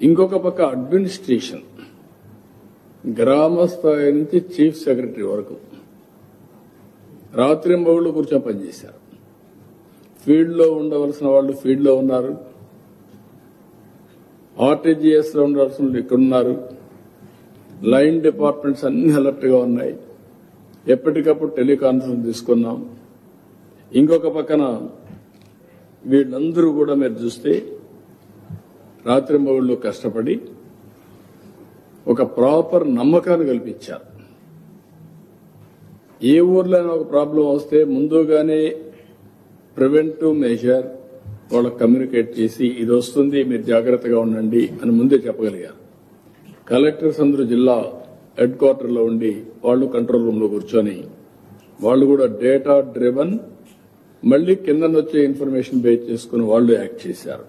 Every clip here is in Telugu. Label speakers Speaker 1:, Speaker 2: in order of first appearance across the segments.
Speaker 1: ఇంకొక పక్క అడ్మినిస్ట్రేషన్, గ్రామ స్థాయి నుంచి చీఫ్ సెక్రటరీ వరకు రాత్రింబగళ్ళు కూర్చొని పనిచేశారు. ఫీల్డ్ లో ఉండవలసిన వాళ్ళు ఫీల్డ్ లో ఉన్నారు, ఆర్టీజీఎస్ లో ఉండాల్సిన వాళ్ళు ఇక్కడున్నారు, లైన్ డిపార్ట్మెంట్స్ అన్ని అలర్ట్ గా ఉన్నాయి. ఎప్పటికప్పుడు టెలికాన్ఫరెన్స్ తీసుకున్నాం. ఇంకొక పక్కన వీళ్ళందరూ కూడా మీరు చూస్తే రాత్రింబగళ్ళు కష్టపడి ఒక ప్రాపర్ నమ్మకాన్ని కల్పించారు. ఏ ఊర్లోనే ఒక ప్రాబ్లం వస్తే ముందుగానే ప్రివెంటివ్ మెజర్ వాళ్ళకి కమ్యూనికేట్ చేసి ఇది వస్తుంది మీరు జాగ్రత్తగా ఉండండి అని ముందే చెప్పగలిగారు. కలెక్టర్స్ అందరూ జిల్లా హెడ్ క్వార్టర్ లో ఉండి వాళ్ళు కంట్రోల్ రూమ్ లో కూర్చొని వాళ్ళు కూడా డేటా డ్రివన్ మళ్లీ కిందనొచ్చే ఇన్ఫర్మేషన్ బేస్ చేసుకుని వాళ్ళు యాక్ట్ చేశారు.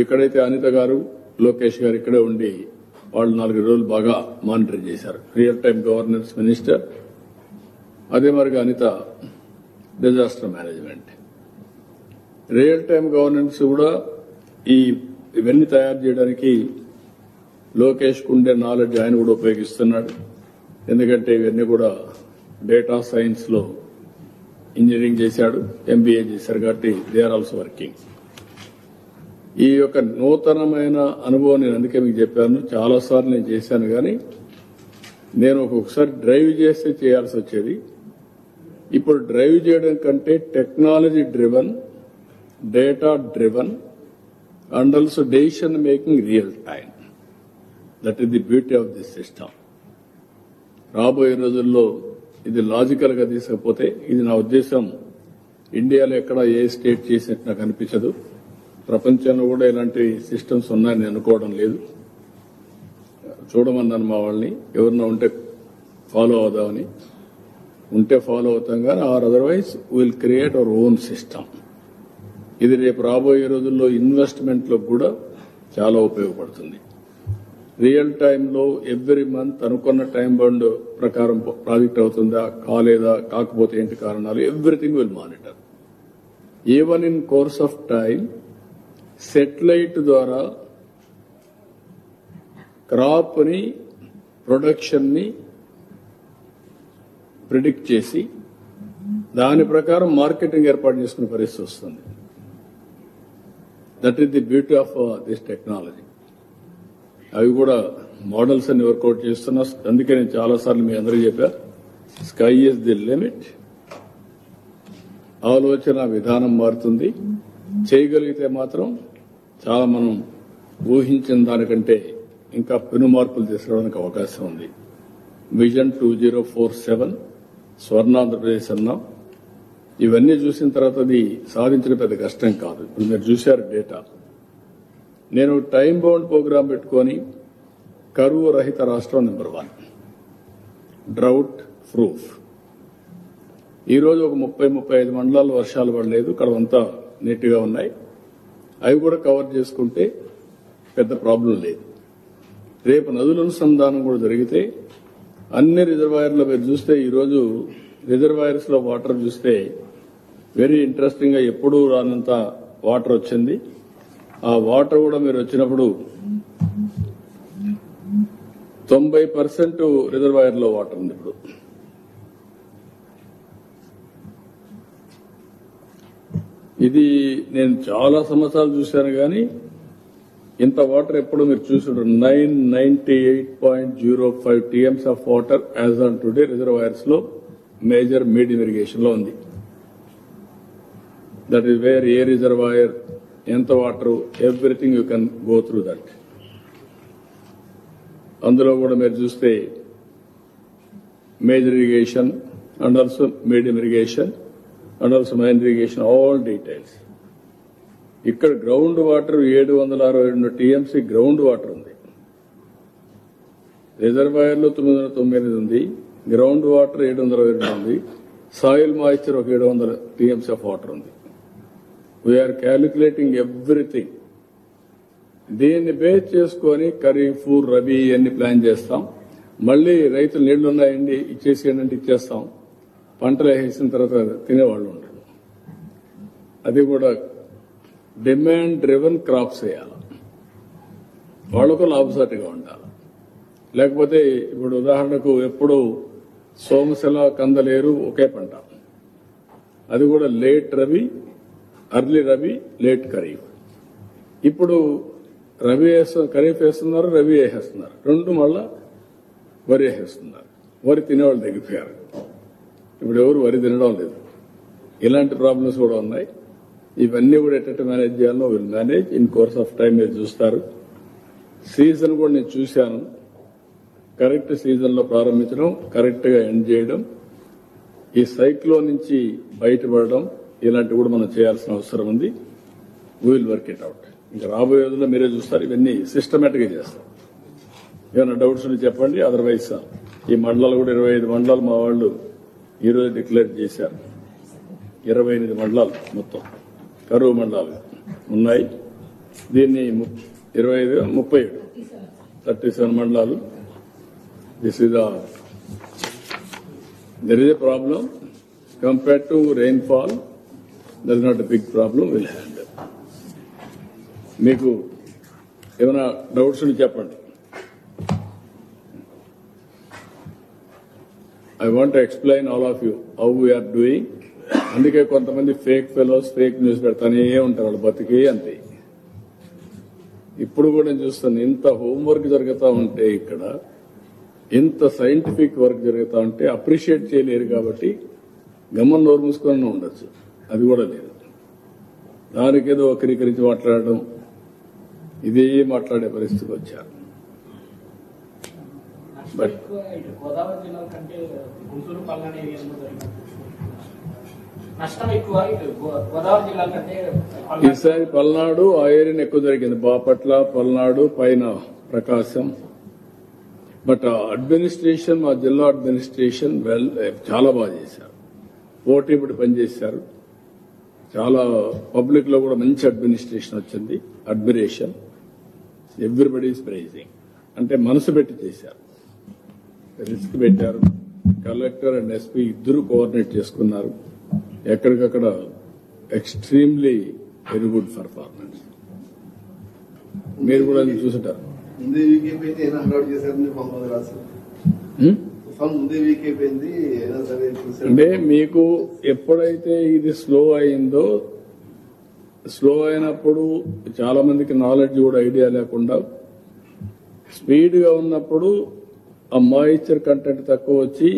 Speaker 1: ఇక్కడైతే అనిత గారు, లోకేష్ గారు ఇక్కడే ఉండి వాళ్ళు 4 రోజులు బాగా మానిటర్ చేశారు. రియల్ టైం గవర్నెన్స్ మినిస్టర్, అదే మరిగా Anitha disaster management. Real time governance కూడా ఇవన్నీ తయారు చేయడానికి లోకేష్ కుండే నాలెడ్జ్ ఆయన కూడా ఉపయోగిస్తున్నాడు. ఎందుకంటే ఇవన్నీ కూడా డేటా సైన్స్ లో ఇంజనీరింగ్ చేశాడు, ఎంబీఏ చేశారు కాబట్టి దే ఆర్ ఆల్సో వర్కింగ్. ఈ యొక్క నూతనమైన అనుభవం నేను అందుకే మీకు చెప్పాను, చాలాసార్లు నేను చేశాను. కానీ నేను ఒక్కొక్కసారి డ్రైవ్ చేస్తే చేయాల్సి వచ్చేది. ఇప్పుడు డ్రైవ్ చేయడం కంటే technology driven, data driven and also decision making real time. That is the beauty of this system. రాబోయే రోజుల్లో ఇది లాజికల్ గా తీసుకపోతే, ఇది నా ఉద్దేశం ఇండియాలో ఎక్కడ ఏ స్టేట్ చేసినట్టు నాకు అనిపించదు. ప్రపంచంలో కూడా ఇలాంటి సిస్టమ్స్ ఉన్నాయని అనుకోవడం లేదు. చూడమన్నాను మా వాళ్ళని, ఎవరన్నా ఉంటే ఫాలో అవుదామని. ఉంటే ఫాలో అవుతాం కానీ or otherwise will create our own system. ఇది రేపు రాబోయే రోజుల్లో ఇన్వెస్ట్మెంట్ లో కూడా చాలా ఉపయోగపడుతుంది. రియల్ టైంలో ఎవ్రీ మంత్ అనుకున్న టైం బౌండ్ ప్రకారం ప్రాజెక్ట్ అవుతుందా, కాలేదా, కాకపోతే ఏంటి కారణాలు, everything will monitor. Even in course of time satellite ద్వారా క్రాప్ ని, ప్రొడక్షన్ ని ప్రిడిక్ట్ చేసి దాని ప్రకారం మార్కెటింగ్ ఏర్పాటు చేసుకునే పరిస్థితి వస్తుంది. That is the beauty of this technology. అవి కూడా మోడల్స్ అన్ని వర్కౌట్ చేస్తున్నా. అందుకే నేను చాలాసార్లు మీ అందరికీ చెప్పా, స్కై ఈజ్ ది లిమిట్. ఆలోచన విధానం మారుతుంది. చేయగలిగితే మాత్రం చాలా మనం ఊహించిన దానికంటే ఇంకా పెను మార్పులు తీసుకురావడానికి అవకాశం ఉంది. విజన్ 2047 స్వర్ణాంధ్రప్రదేశ్ అన్నాం. ఇవన్నీ చూసిన తర్వాత అది సాధించడం పెద్ద కష్టం కాదు. ఇప్పుడు మీరు చూశారు డేటా. నేను టైం బౌండ్ ప్రోగ్రాం పెట్టుకొని కరువు రహిత రాష్ట్రం నెంబర్ 1, డ్రౌట్ ప్రూఫ్. ఈరోజు ఒక 30-35 మండలాల్లో వర్షాలు పడలేదు, కడవంతా నీట్గా ఉన్నాయి. అవి కూడా కవర్ చేసుకుంటే పెద్ద ప్రాబ్లం లేదు. రేపు నదుల అనుసంధానం కూడా జరిగితే అన్ని రిజర్వాయర్లో మీరు చూస్తే ఈరోజు రిజర్వాయర్స్ లో వాటర్ చూస్తే వెరీ ఇంట్రెస్టింగ్ గా ఎప్పుడూ రానంత వాటర్ వచ్చింది. ఆ వాటర్ కూడా మీరు వచ్చినప్పుడు 90% రిజర్వాయర్ లో వాటర్ ఉంది. ఇప్పుడు ఇది నేను చాలా సంవత్సరాలు చూశాను కానీ ఇంత వాటర్ ఎప్పుడు మీరు చూసుంటారు. 998.05 TMs of water as on today reservoirs లో మేజర్ మీడియం ఇరిగేషన్ లో ఉంది. That is where a reservoir ఎంత water, everything you can go through that. అందులో కూడా మీరు చూస్తే major irrigation and also medium irrigation and also minor irrigation, all details. ఇక్కడ ground water 762 TMC ground water ఉంది. రిజర్వాయర్ లో 998 ఉంది, గ్రౌండ్ వాటర్ 722 ఉంది, సాయిల్ మాయిశ్చర్ ఒక 700 TMC ఆఫ్ వాటర్ ఉంది. We're calculating everything. దీన్ని బేస్ చేసుకుని ఖరీఫ్, రబీ అన్ని ప్లాన్ చేస్తాం. మళ్లీ రైతులు నీళ్లున్నాయండి ఇచ్చేసేయండి అంటే ఇచ్చేస్తాం. పంటలు వేసిన తర్వాత తినేవాళ్ళు ఉండరు. అది కూడా డిమాండ్ డ్రివెన్ క్రాప్స్ వేయాలి. వాళ్ళకు లాభసాటిగా ఉండాలి. లేకపోతే ఇప్పుడు ఉదాహరణకు ఎప్పుడు సోమశిల కందలేరు ఒకే పంట, అది కూడా late rabi, early rabi, late kharif. ఇప్పుడు రబీ ఖరీఫ్ వేస్తున్నారు, రబీ వేసేస్తున్నారు, రెండు మళ్ళా వరి వేసేస్తున్నారు. వరి తినేవాళ్ళు తగ్గిపోయారు, ఇప్పుడు ఎవరు వరి తినడం లేదు. ఇలాంటి ప్రాబ్లమ్స్ కూడా ఉన్నాయి. ఇవన్నీ కూడా ఎట్ట మేనేజ్ చేయాలో will manage in course of time. మీరు చూస్తారు, సీజన్ కూడా నేను చూశాను. కరెక్ట్ సీజన్ లో ప్రారంభించడం, కరెక్ట్ గా ఎండ్ చేయడం, ఈ సైక్లోన్ నుంచి బయటపడడం, ఇలాంటివి కూడా మనం చేయాల్సిన అవసరం ఉంది. We will work it out. ఇంకా రాబోయే రోజుల్లో మీరే చూస్తారు, ఇవన్నీ సిస్టమేటిక్ గా చేస్తాం. ఏమైనా డౌట్స్ ఉంటే చెప్పండి. అదర్వైజ్ ఈ మండలాలు కూడా 25 మండలాలు మా వాళ్ళు ఈ రోజు డిక్లేర్ చేశారు. 28 మండలాలు మొత్తం కరువు మండలాలు ఉన్నాయి. దీన్ని 37 మండలాలు. This is there is a problem compared to rainfall. There is not a big problem. Will handle. మీకు ఏమైనా డౌట్స్ ఉంటే చెప్పండి. I want to explain all of you how we are doing. అందుకే కొంతమంది ఫేక్ ఫెలోస్ ఫేక్ న్యూస్ పెడతానే ఉంటారు, వాళ్ళు బతికే అంతే. ఇప్పుడు కూడా నేను చూస్తాను, ఇంత హోంవర్క్ జరుగుతూ ఉంటే, ఇక్కడ ఇంత సైంటిఫిక్ వర్క్ జరుగుతూ ఉంటే అప్రిషియేట్ చేయలేరు. కాబట్టి గమ్మన్ నోరు మూసుకొని ఉండొచ్చు, అది కూడా లేదు. దానికేదో వక్రీకరించి మాట్లాడడం, ఇదే మాట్లాడే పరిస్థితికి వచ్చారు. బట్
Speaker 2: గోదావరి జిల్లా కంటే గుంటూరు పల్నాడు ఏరియాలో నష్టం ఎక్కువ. గోదావరి జిల్లా కంటే
Speaker 1: ఈసారి పల్నాడు ఆ ఏరియాని ఎక్కువ జరిగింది. బాపట్ల, పల్నాడు, పైన ప్రకాశం. బట్ అడ్మినిస్ట్రేషన్, మా జిల్లా అడ్మినిస్ట్రేషన్ చాలా బాగా చేశారు. పోటీపడి పనిచేశారు. చాలా పబ్లిక్ లో కూడా మంచి అడ్మినిస్ట్రేషన్ వచ్చింది. Admiration, everybody is praising. అంటే మనసు పెట్టి చేశారు, రిస్క్ పెట్టారు. కలెక్టర్ అండ్ ఎస్పీ ఇద్దరు కోఆర్డినేట్ చేసుకున్నారు. ఎక్కడికక్కడ ఎక్స్ట్రీమ్లీ వెరీ గుడ్ పర్ఫార్మెన్స్. మీరు కూడా చూసుంటారు. అంటే మీకు ఎప్పుడైతే ఇది స్లో అయిందో, స్లో అయినప్పుడు చాలా మందికి నాలెడ్జ్ కూడా ఐడియా లేకుండా స్పీడ్ గా ఉన్నప్పుడు ఆ మాయిశ్చర్ కంటెంట్ తక్కువ వచ్చి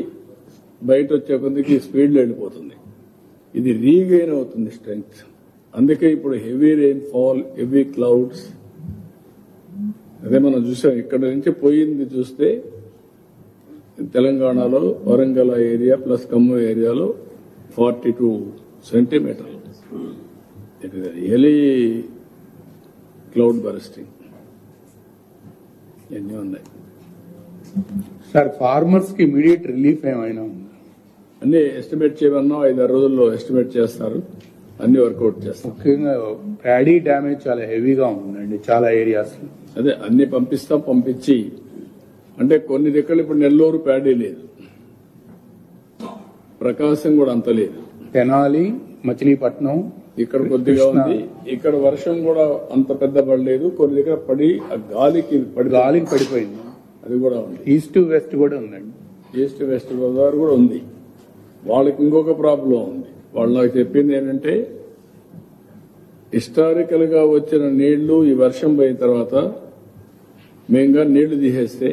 Speaker 1: బయట వచ్చే కొద్దికి స్పీడ్ లో వెళ్ళిపోతుంది. ఇది రీగెయిన్ అవుతుంది స్ట్రెంగ్త్. అందుకే ఇప్పుడు heavy rain fall, heavy clouds, అదే మనం చూసాం. ఇక్కడ నుంచి పోయింది చూస్తే తెలంగాణలో వరంగల్ ఏరియా ప్లస్ ఖమ్మం ఏరియాలో 42 సెంటీమీటర్లు. It is really cloud bursting. ఎన్ని ఉన్నాయి
Speaker 3: సార్? ఫార్మర్స్ కి ఇమీడియట్ రిలీఫ్ ఏమైనా ఉందా?
Speaker 1: అన్ని ఎస్టిమేట్ చేయమన్నా 5-6 రోజుల్లో ఎస్టిమేట్ చేస్తారు, అన్ని వర్కౌట్ చేస్తారు.
Speaker 3: ముఖ్యంగా ప్యాడీ డ్యామేజ్ చాలా హెవీగా ఉందండి చాలా ఏరియాస్ లో.
Speaker 1: అదే అన్ని పంపించి, అంటే కొన్ని దగ్గర ఇప్పుడు నెల్లూరు ప్యాడీ లేదు, ప్రకాశం కూడా అంత లేదు,
Speaker 3: తెనాలి, మచిలీపట్నం
Speaker 1: ఇక్కడ కొద్దిగా ఉంది. ఇక్కడ వర్షం కూడా అంత పెద్ద పడలేదు, కొన్ని దగ్గర పడి ఆ గాలికి
Speaker 3: పడిపోయింది.
Speaker 1: అది కూడా ఉంది.
Speaker 3: ఈస్ట్ వెస్ట్ కూడా ఉందండి.
Speaker 1: ఈస్ట్ వెస్ట్ గోదావరి కూడా ఉంది. వాళ్ళకి ఇంకొక ప్రాబ్లం ఉంది. వాళ్ళు నాకు చెప్పింది ఏంటంటే, హిస్టారికల్ గా వచ్చిన నీళ్లు ఈ వర్షం పోయిన తర్వాత మేంగా నీళ్లు తీసేస్తే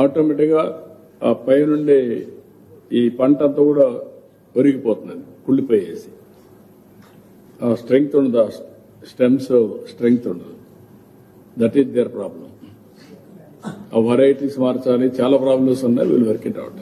Speaker 1: ఆటోమేటిక్ గా ఆ పైనుండే ఈ పంట అంతా కూడా ఒరిగిపోతుంది, కుళ్ళిపోయేసి. ఆ స్ట్రెంగ్త్ ఉండదు, ఆ స్టెమ్స్ స్ట్రెంగ్త్ ఉండదు. That is their problem. ఆ వెరైటీస్ మార్చాలి, చాలా ప్రాబ్లమ్స్ ఉన్నాయి. Will work it out.